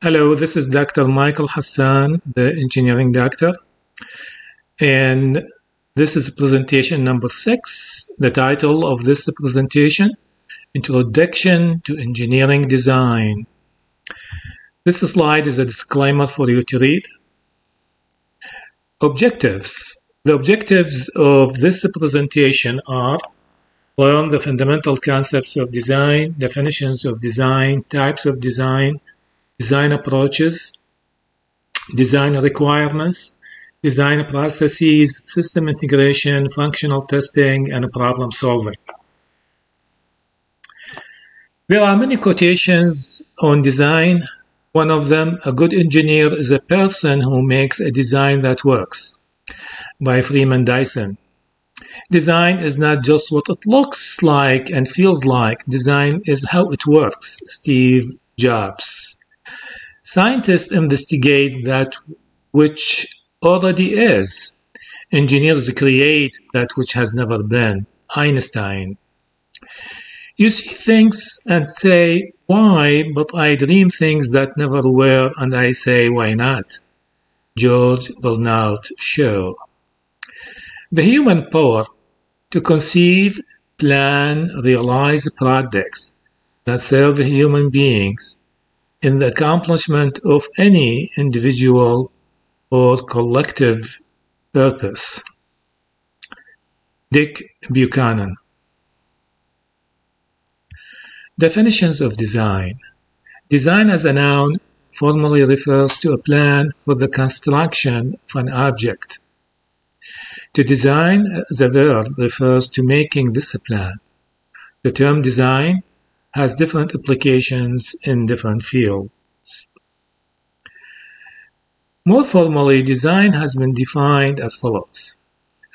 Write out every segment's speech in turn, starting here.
Hello, this is Dr. Michael Hassan, the engineering doctor, and this is presentation number 6. The title of this presentation, Introduction to Engineering Design. This slide is a disclaimer for you to read. Objectives. The objectives of this presentation are: learn the fundamental concepts of design, definitions of design, types of design, design approaches, design requirements, design processes, system integration, functional testing, and problem solving. There are many quotations on design. One of them, a good engineer is a person who makes a design that works, by Freeman Dyson. Design is not just what it looks like and feels like. Design is how it works, Steve Jobs. Scientists investigate that which already is. Engineers create that which has never been, Einstein. You see things and say, why? But I dream things that never were, and I say, why not? George Bernard Shaw. The human power to conceive, plan, realize projects that serve human beings in the accomplishment of any individual or collective purpose. Dick Buchanan. Definitions of design. Design as a noun formally refers to a plan for the construction of an object. To design as a verb refers to making this a plan. The term design has different applications in different fields. More formally, design has been defined as follows: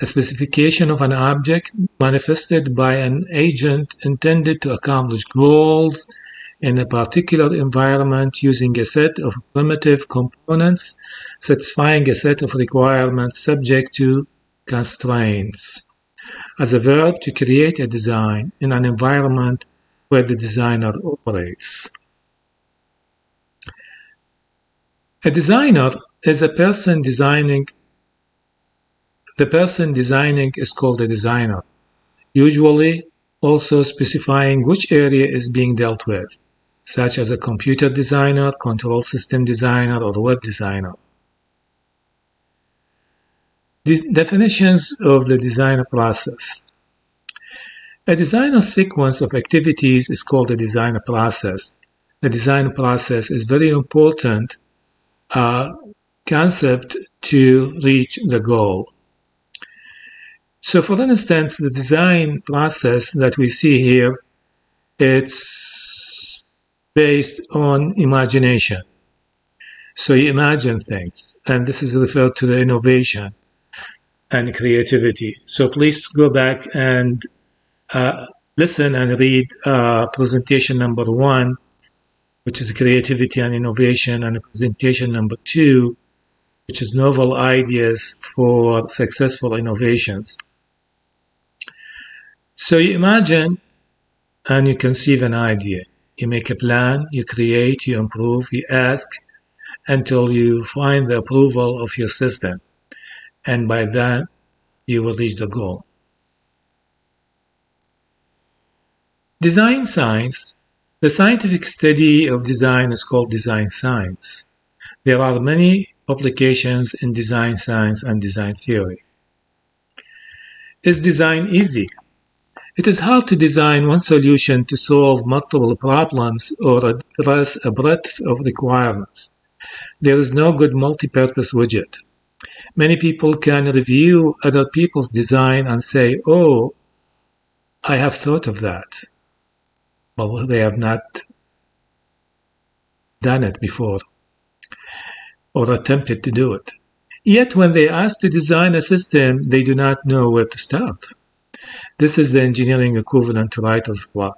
a specification of an object manifested by an agent intended to accomplish goals in a particular environment using a set of primitive components satisfying a set of requirements subject to constraints. As a verb, to create a design in an environment where the designer operates. A designer is a person designing. The person designing is called a designer, usually also specifying which area is being dealt with, such as a computer designer, control system designer, or web designer. The definitions of the design process. A designer's sequence of activities is called a design process. The design process is very important concept to reach the goal. So for instance, the design process that we see here, it's based on imagination. So you imagine things, and this is referred to the innovation and creativity. So please go back and listen and read presentation number 1, which is creativity and innovation, and presentation number 2, which is novel ideas for successful innovations. So you imagine and you conceive an idea. You make a plan, you create, you improve, you ask until you find the approval of your system. And by that, you will reach the goal. Design science. The scientific study of design is called design science. There are many publications in design science and design theory. Is design easy? It is hard to design one solution to solve multiple problems or address a breadth of requirements. There is no good multi-purpose widget. Many people can review other people's design and say, oh, I have thought of that. Well, they have not done it before or attempted to do it. Yet when they ask to design a system, they do not know where to start. This is the engineering equivalent to writer's block.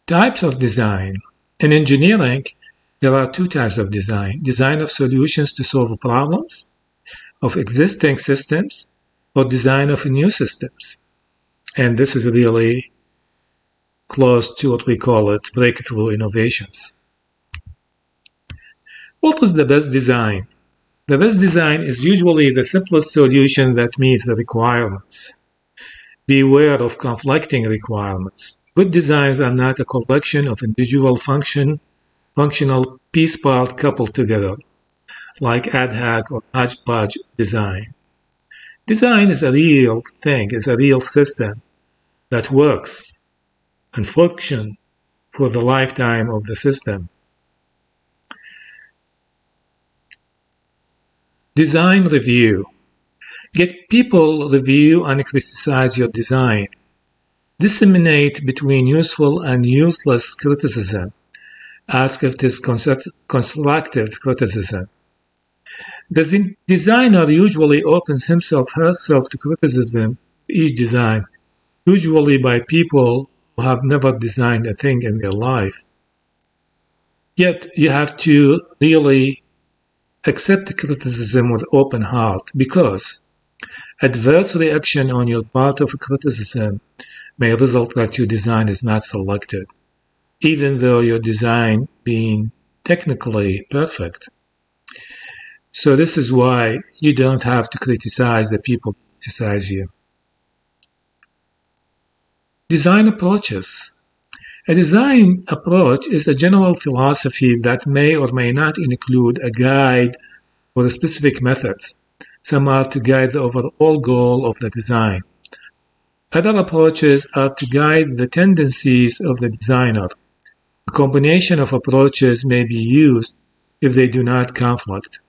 Types of design. In engineering, there are 2 types of design: design of solutions to solve problems of existing systems, or design of new systems. And this is really close to what we call it breakthrough innovations. What is the best design? The best design is usually the simplest solution that meets the requirements. Beware of conflicting requirements. Good designs are not a collection of individual functional piece parts coupled together, like ad hoc or hodgepodge design. Design is a real thing, is a real system that works and functions for the lifetime of the system. Design review. Get people review and criticize your design. Disseminate between useful and useless criticism. Ask if it is constructive criticism. The designer usually opens himself herself to criticism each design, usually by people who have never designed a thing in their life. Yet you have to really accept criticism with open heart, because adverse reaction on your part of criticism may result that your design is not selected, even though your design being technically perfect. So this is why you don't have to criticize the people who criticize you. Design approaches. A design approach is a general philosophy that may or may not include a guide for the specific methods. Some are to guide the overall goal of the design. Other approaches are to guide the tendencies of the designer. A combination of approaches may be used if they do not conflict.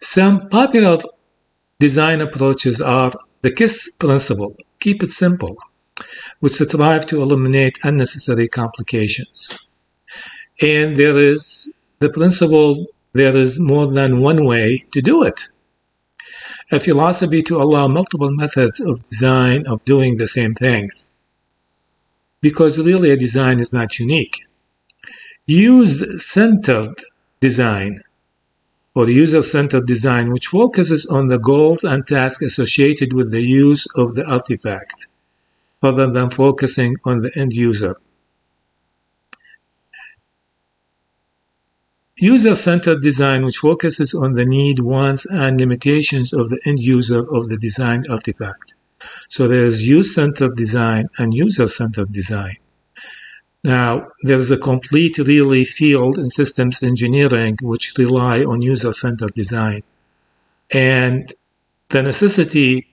Some popular design approaches are the KISS principle, keep it simple, which strive to eliminate unnecessary complications. And there is the principle, there is more than one way to do it. A philosophy to allow multiple methods of design of doing the same things, because really a design is not unique. Use-centered design, or user-centered design, which focuses on the goals and tasks associated with the use of the artifact, rather than focusing on the end user. User-centered design, which focuses on the need, wants, and limitations of the end user of the designed artifact. So there is use-centered design and user-centered design. Now, there is a complete really field in systems engineering which rely on user-centered design. And the necessity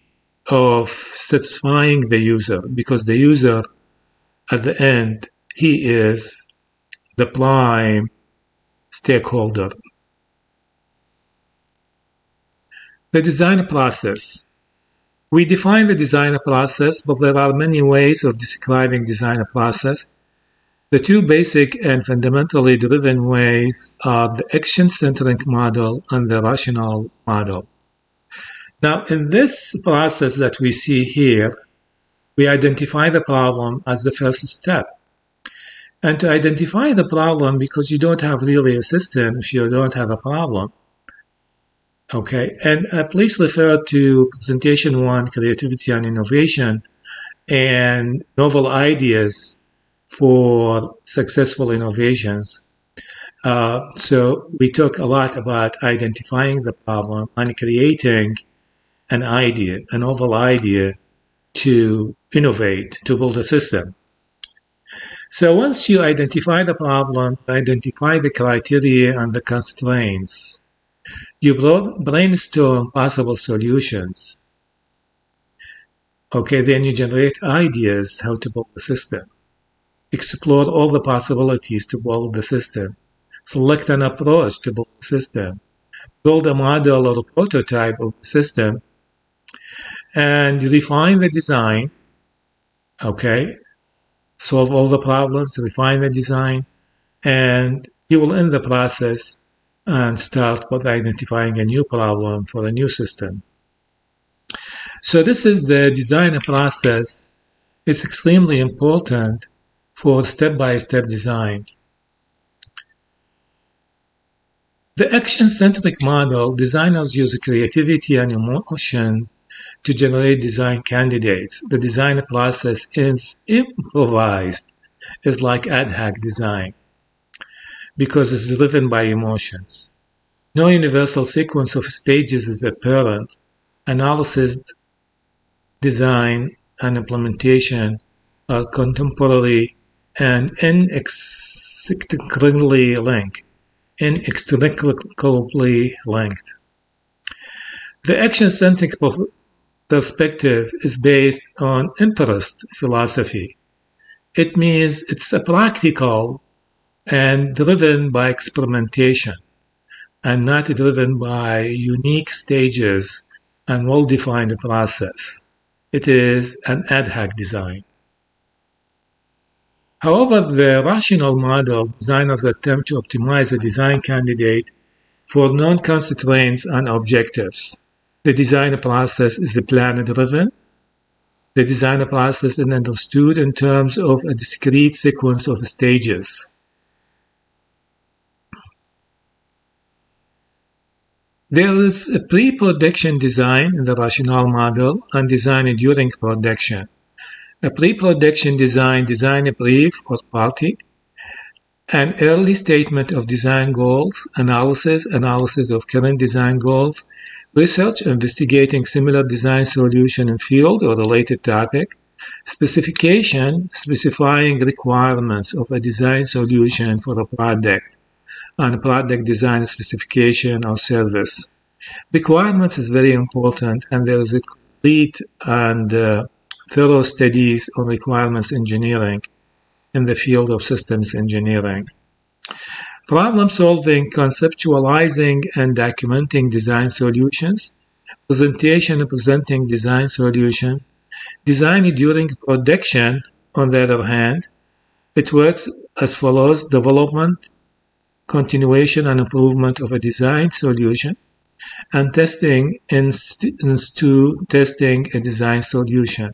of satisfying the user, because the user, at the end, he is the prime stakeholder. The design process. We define the design process, but there are many ways of describing design process. The two basic and fundamentally driven ways are the action-centric model and the rational model. Now, in this process that we see here, we identify the problem as the first step. And to identify the problem, because you don't have really a system if you don't have a problem. Okay, and please refer to presentation 1, creativity and innovation, and novel ideas for successful innovations. So we talk a lot about identifying the problem and creating an idea, a novel idea to innovate, to build a system. So once you identify the problem, identify the criteria and the constraints, you brainstorm possible solutions. Okay, then you generate ideas how to build the system. Explore all the possibilities to build the system. Select an approach to build the system. Build a model or a prototype of the system. And refine the design. Okay, solve all the problems, refine the design, and you will end the process and start with identifying a new problem for a new system. So this is the design process. It's extremely important for step-by-step design. The action-centric model, designers use creativity and emotion to generate design candidates. The design process is improvised. It's like ad hoc design because it's driven by emotions. No universal sequence of stages is apparent. Analysis, design, and implementation are contemporary and inextricably linked. The action-centric perspective is based on empirist philosophy. It means it's practical and driven by experimentation and not driven by unique stages and well-defined process. It is an ad hoc design. However, the rational model designers attempt to optimize a design candidate for known constraints and objectives. The design process is plan-driven. The design process is understood in terms of a discrete sequence of stages. There is a pre-production design in the rational model and design during production. A pre-production design a brief or party, an early statement of design goals, analysis of current design goals, research investigating similar design solution in field or related topic, specification specifying requirements of a design solution for a product, and product design specification or service. Requirements is very important, and there is a complete and thorough studies on requirements engineering in the field of systems engineering. Problem solving, conceptualizing and documenting design solutions, presentation and presenting design solution, design during production, on the other hand, it works as follows: development, continuation and improvement of a design solution, and testing testing a design solution.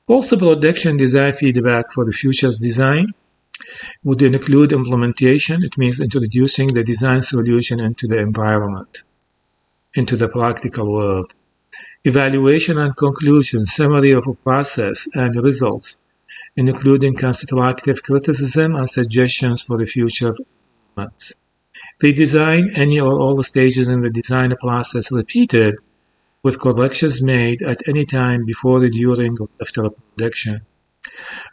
Post-production design feedback for the future's design would include implementation. It means introducing the design solution into the environment, into the practical world. Evaluation and conclusion, summary of a process and results, including constructive criticism and suggestions for the future improvements. Redesign, any or all stages in the design process repeated, with corrections made at any time before, during, or after production.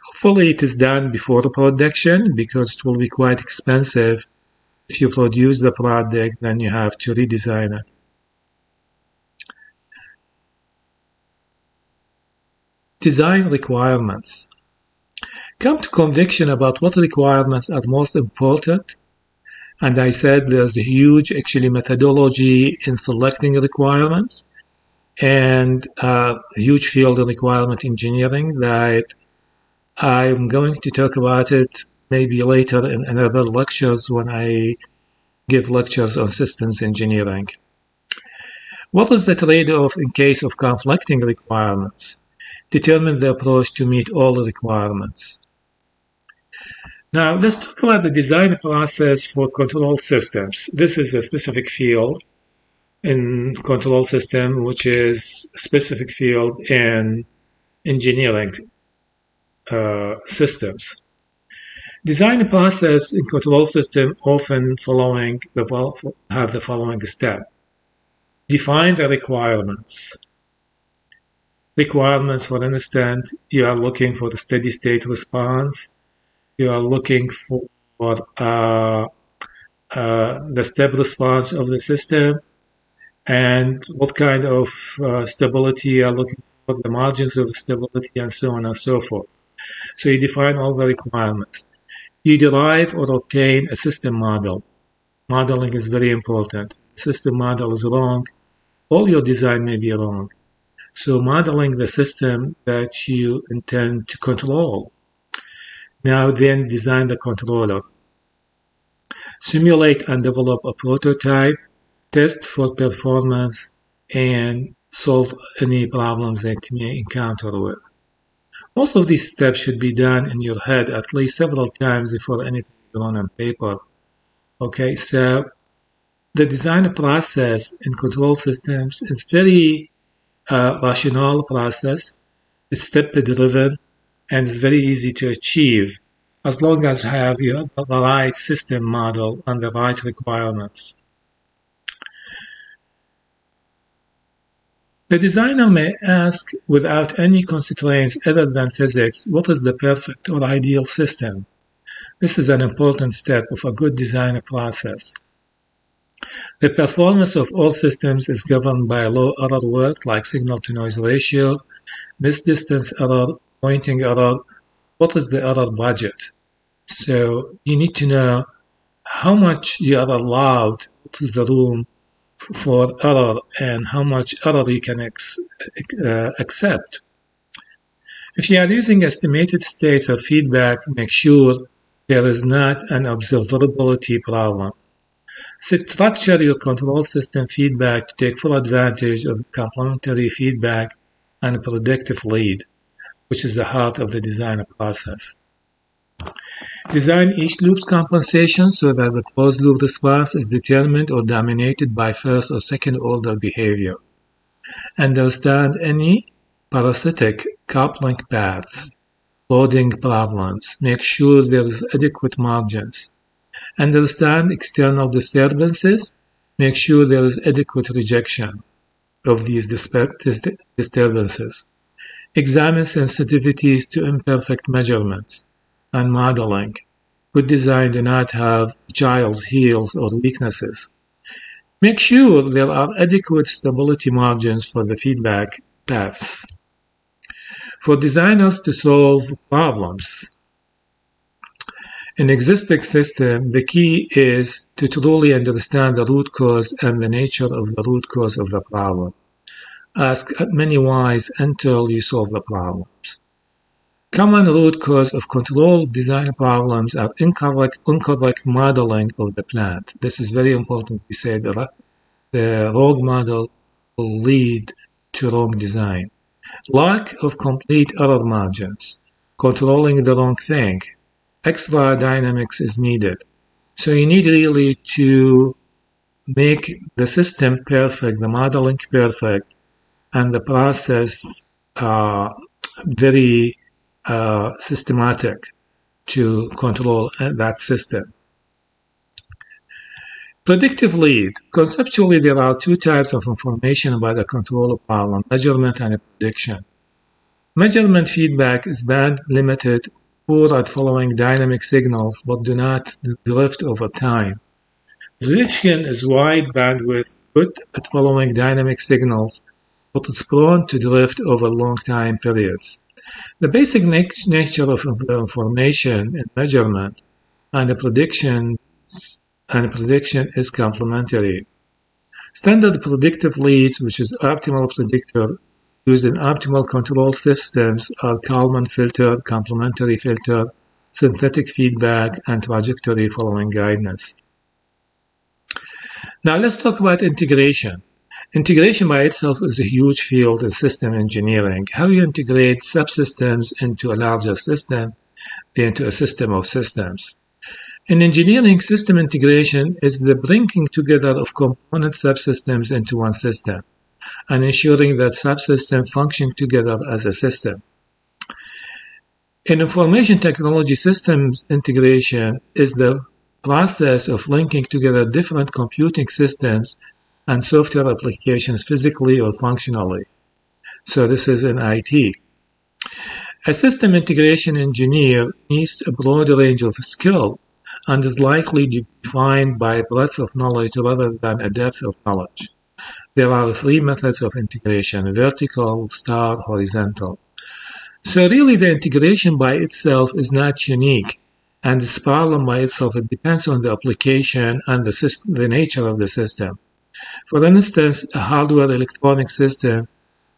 Hopefully it is done before the production, because it will be quite expensive. If you produce the product, then you have to redesign it. Design requirements. Come to conviction about what requirements are most important. And I said there's a huge methodology in selecting requirements, and a huge field of requirement engineering that I'm going to talk about it maybe later in another lectures when I give lectures on systems engineering. What is the trade-off in case of conflicting requirements? Determine the approach to meet all the requirements. Now let's talk about the design process for control systems. This is a specific field in control system, which is a specific field in engineering systems. Design process in control system often have the following step. Define the requirements. Requirements, for instance, you are looking for the steady state response. You are looking for the step response of the system, and what kind of stability you are looking for, the margins of stability, and so on and so forth. So you define all the requirements. You derive or obtain a system model. Modeling is very important. System model is wrong, all your design may be wrong. So modeling the system that you intend to control. Now then design the controller. Simulate and develop a prototype. Test for performance and solve any problems that you may encounter with. Most of these steps should be done in your head at least several times before anything is done on paper. Okay, so the design process in control systems is very rational process. It's step-driven and it's very easy to achieve as long as you have the right system model and the right requirements. The designer may ask, without any constraints other than physics, what is the perfect or ideal system? This is an important step of a good design process. The performance of all systems is governed by low error work like signal-to-noise ratio, misdistance error, pointing error. What is the error budget? So you need to know how much you are allowed to the room for error and how much error you can accept. If you are using estimated states of feedback, make sure there is not an observability problem. Structure your control system feedback to take full advantage of complementary feedback and predictive lead, which is the heart of the design process. Design each loop's compensation so that the closed loop response is determined or dominated by first or second order behavior. Understand any parasitic coupling paths, loading problems. Make sure there is adequate margins. Understand external disturbances. Make sure there is adequate rejection of these disturbances. Examine sensitivities to imperfect measurements and modeling. Good design do not have child's heels or weaknesses. Make sure there are adequate stability margins for the feedback paths. For designers to solve problems in existing system, the key is to truly understand the root cause and the nature of the root cause of the problem. Ask many whys until you solve the problems. Common root cause of control design problems are incorrect modeling of the plant. This is very important. We say that the wrong model will lead to wrong design. Lack of complete error margins. Controlling the wrong thing. Extra dynamics is needed. So you need really to make the system perfect, the modeling perfect, and the process very systematic to control that system. Predictive lead. Conceptually, there are two types of information about a control problem, measurement and prediction. Measurement feedback is band-limited, poor at following dynamic signals, but do not drift over time. Prediction is wide bandwidth, good at following dynamic signals, but is prone to drift over long time periods. The basic nature of information in measurement and the prediction is complementary. Standard predictive leads, which is optimal predictor, used in optimal control systems are Kalman filter, complementary filter, synthetic feedback, and trajectory following guidance. Now let's talk about integration. Integration by itself is a huge field in system engineering. How you integrate subsystems into a larger system, then into a system of systems. In engineering, system integration is the bringing together of component subsystems into one system and ensuring that subsystems function together as a system. In information technology, systems integration is the process of linking together different computing systems and software applications physically or functionally. So this is in IT. A system integration engineer needs a broad range of skill and is likely to be defined by a breadth of knowledge rather than a depth of knowledge. There are three methods of integration: vertical, star, horizontal. So really the integration by itself is not unique, and this problem by itself, it depends on the application and the nature of the system. For instance, a hardware electronic system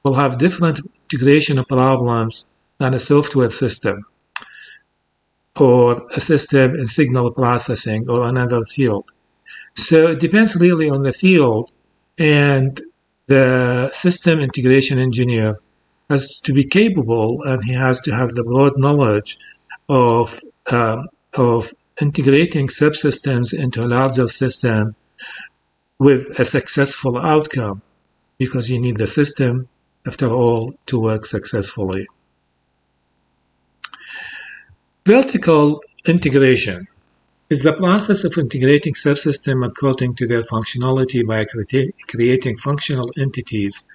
will have different integration problems than a software system, or a system in signal processing or another field. So it depends really on the field, and the system integration engineer has to be capable, and he has to have the broad knowledge of integrating subsystems into a larger system with a successful outcome, because you need the system, after all, to work successfully. Vertical integration is the process of integrating subsystems according to their functionality by creating functional entities,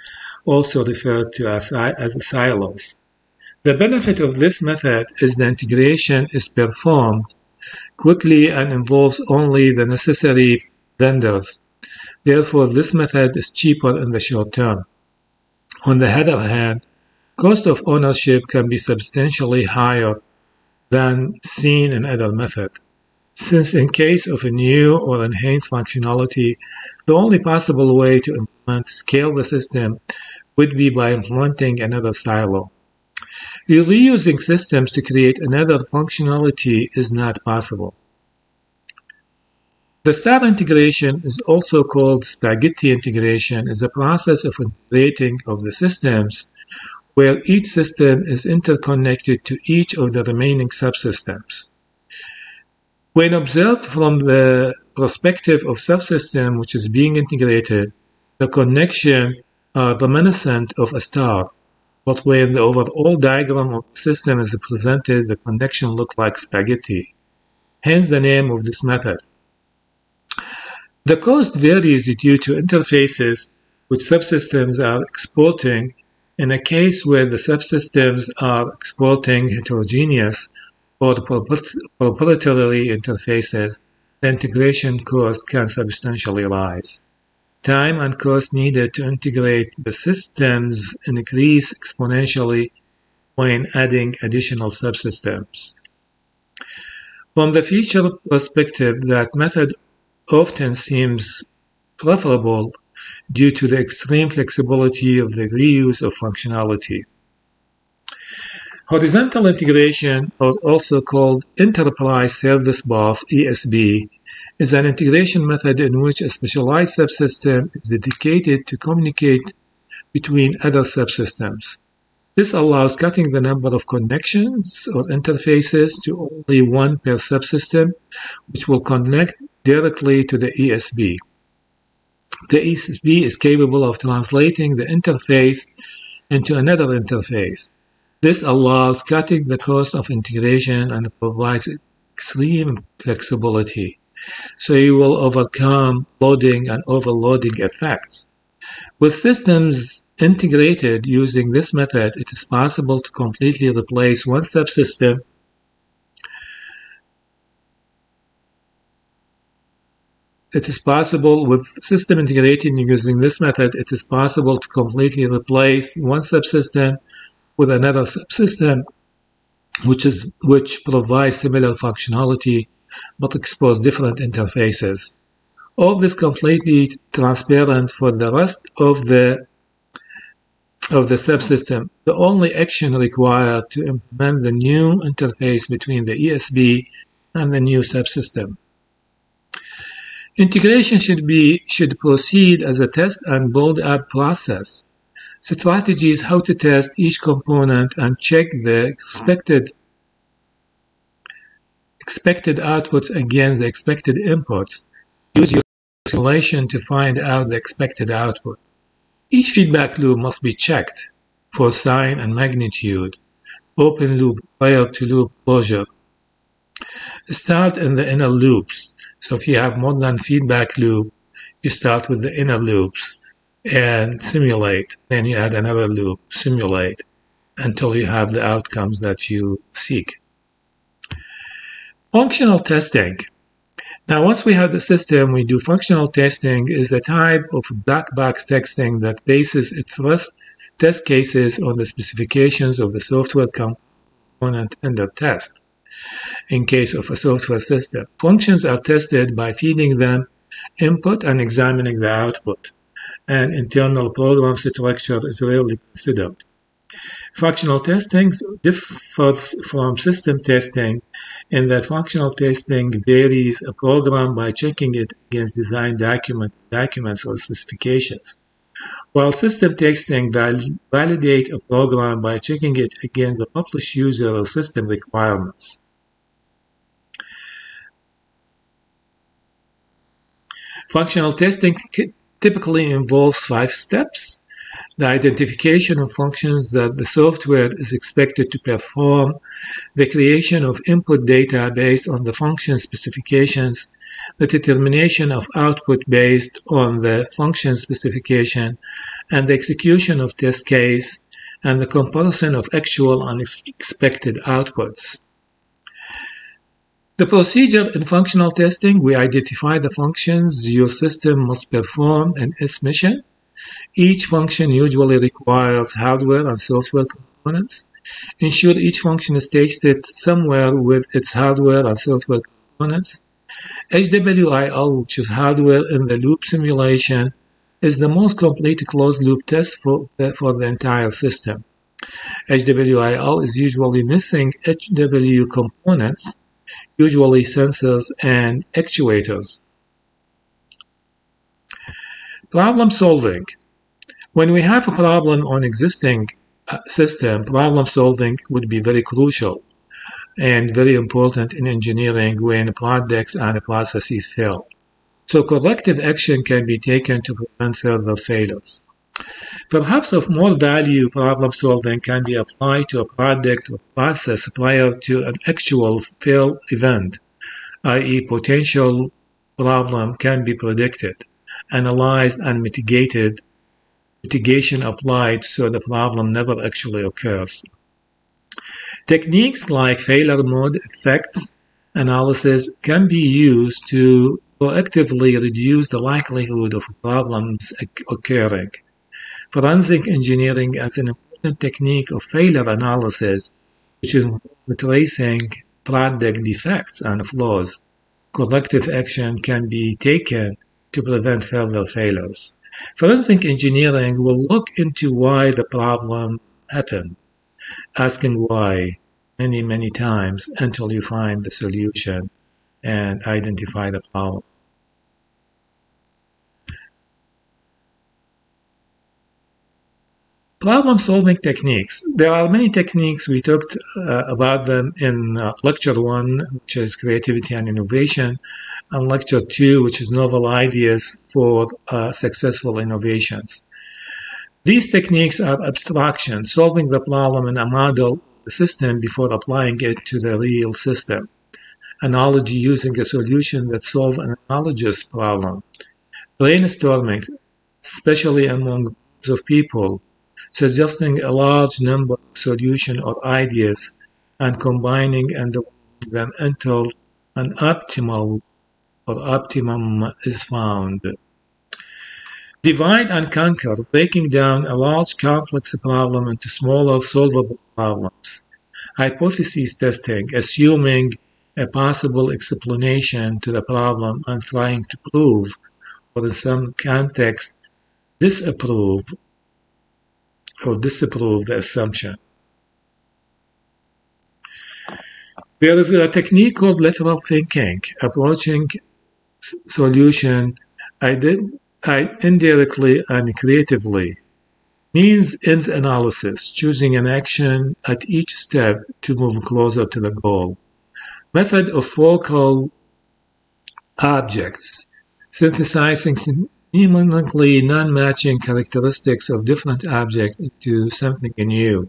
also referred to as silos. The benefit of this method is the integration is performed quickly and involves only the necessary vendors. Therefore, this method is cheaper in the short term. On the other hand, cost of ownership can be substantially higher than seen in other methods, since in case of a new or enhanced functionality, the only possible way to scale the system would be by implementing another silo. Reusing systems to create another functionality is not possible. The star integration is also called spaghetti integration, is a process of integrating of the systems where each system is interconnected to each of the remaining subsystems. When observed from the perspective of subsystem which is being integrated, the connection are reminiscent of a star, but when the overall diagram of the system is presented, the connection looks like spaghetti. Hence the name of this method. The cost varies due to interfaces which subsystems are exporting. In a case where the subsystems are exporting heterogeneous or proprietary interfaces, the integration cost can substantially rise. Time and cost needed to integrate the systems increase exponentially when adding additional subsystems. From the feature perspective, that method often seems preferable due to the extreme flexibility of the reuse of functionality. Horizontal integration, or also called Enterprise Service Bus (ESB), is an integration method in which a specialized subsystem is dedicated to communicate between other subsystems. This allows cutting the number of connections or interfaces to only one per subsystem, which will connect directly to the ESB. The ESB is capable of translating the interface into another interface. This allows cutting the cost of integration and provides extreme flexibility, so you will overcome loading and overloading effects. With systems integrated using this method, it is possible to completely replace one subsystem with system integrated using this method, it is possible to completely replace one subsystem with another subsystem which provides similar functionality but expose different interfaces. All this completely transparent for the rest of the subsystem. The only action required to implement the new interface between the ESB and the new subsystem. Integration should proceed as a test and build-up process. Strategies how to test each component and check the expected outputs against the expected inputs. Use your simulation to find out the expected output. Each feedback loop must be checked for sign and magnitude. Open loop prior to loop closure. Start in the inner loops. So if you have more than feedback loop, you start with the inner loops and simulate. Then you add another loop, simulate, until you have the outcomes that you seek. Functional testing. Now, once we have the system, we do functional testing is a type of black box testing that bases its test cases on the specifications of the software component under test. In case of a software system, functions are tested by feeding them input and examining the output, and internal program structure is rarely considered. Functional testing differs from system testing in that functional testing varies a program by checking it against design documents or specifications, while system testing validates a program by checking it against the published user or system requirements. Functional testing typically involves 5 steps: the identification of functions that the software is expected to perform, the creation of input data based on the function specifications, the determination of output based on the function specification, and the execution of test case, and the comparison of actual and expected outputs. The procedure in functional testing: we identify the functions your system must perform in its mission. Each function usually requires hardware and software components. Ensure each function is tested somewhere with its hardware and software components. HWIL, which is hardware in the loop simulation, is the most complete closed-loop test for the entire system. HWIL is usually missing HW components, usually sensors and actuators. Problem solving. When we have a problem on existing system, problem solving would be very crucial and very important in engineering when projects and processes fail. So corrective action can be taken to prevent further failures. Perhaps of more value, problem solving can be applied to a project or process prior to an actual fail event, i.e. potential problem can be predicted, analyzed, and mitigation applied so the problem never actually occurs. Techniques like failure mode effects analysis can be used to proactively reduce the likelihood of problems occurring. Forensic engineering is an important technique of failure analysis, which involves tracing project defects and flaws. Corrective action can be taken to prevent further failures. Forensic engineering will look into why the problem happened, asking why many times until you find the solution and identify the problem. Problem-solving techniques. There are many techniques. We talked about them in Lecture 1, which is Creativity and Innovation, and Lecture 2, which is Novel Ideas for Successful Innovations. These techniques are abstraction, solving the problem in a model system before applying it to the real system. Analogy, using a solution that solves an analogous problem. Brainstorming, especially among groups of people, suggesting a large number of solutions or ideas and combining and developing them until an optimum is found. Divide and conquer, breaking down a large complex problem into smaller solvable problems. Hypothesis testing, assuming a possible explanation to the problem and trying to prove, or in some context, disapprove the assumption. There is a technique called lateral thinking, approaching solution indirectly and creatively. Means-ends analysis, choosing an action at each step to move closer to the goal. Method of focal objects, synthesizing seemingly non-matching characteristics of different objects into something new.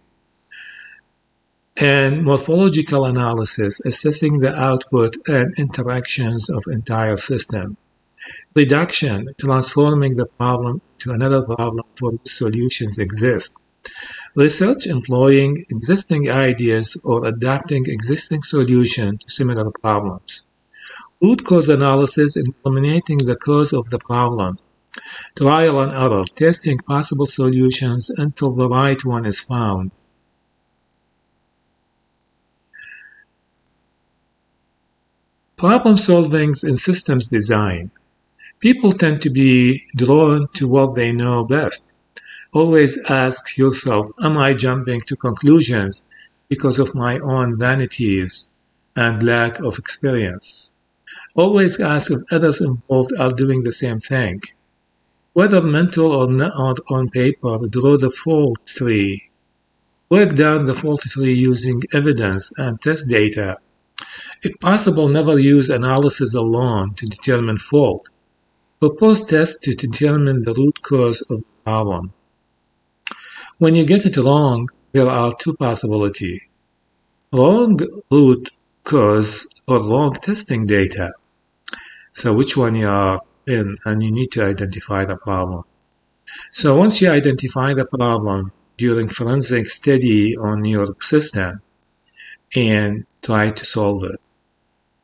And morphological analysis, assessing the output and interactions of entire system. Reduction, transforming the problem to another problem for which solutions exist. Research, employing existing ideas or adapting existing solutions to similar problems. Root cause analysis, eliminating the cause of the problem. Trial and error, testing possible solutions until the right one is found. Problem solving in systems design. People tend to be drawn to what they know best. Always ask yourself, am I jumping to conclusions because of my own vanities and lack of experience? Always ask if others involved are doing the same thing. Whether mental or not on paper, draw the fault tree. Work down the fault tree using evidence and test data. If possible, never use analysis alone to determine fault. Propose tests to determine the root cause of the problem. When you get it wrong, there are two possibilities. Wrong root cause or wrong testing data. So which one you are in, and you need to identify the problem. So once you identify the problem during forensic study on your system and try to solve it,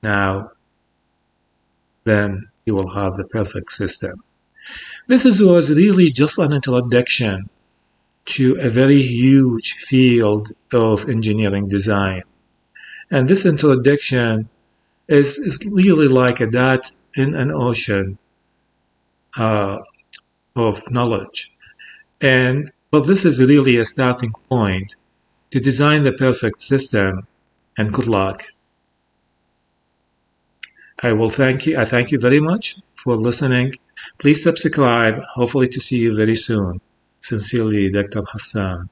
now then you will have the perfect system. This was really just an introduction to a very huge field of engineering design. And this introduction is really like a dot in an ocean of knowledge. But this is really a starting point to design the perfect system, and good luck. I thank you very much for listening. Please subscribe, hopefully to see you very soon. Sincerely, Dr. Hassan.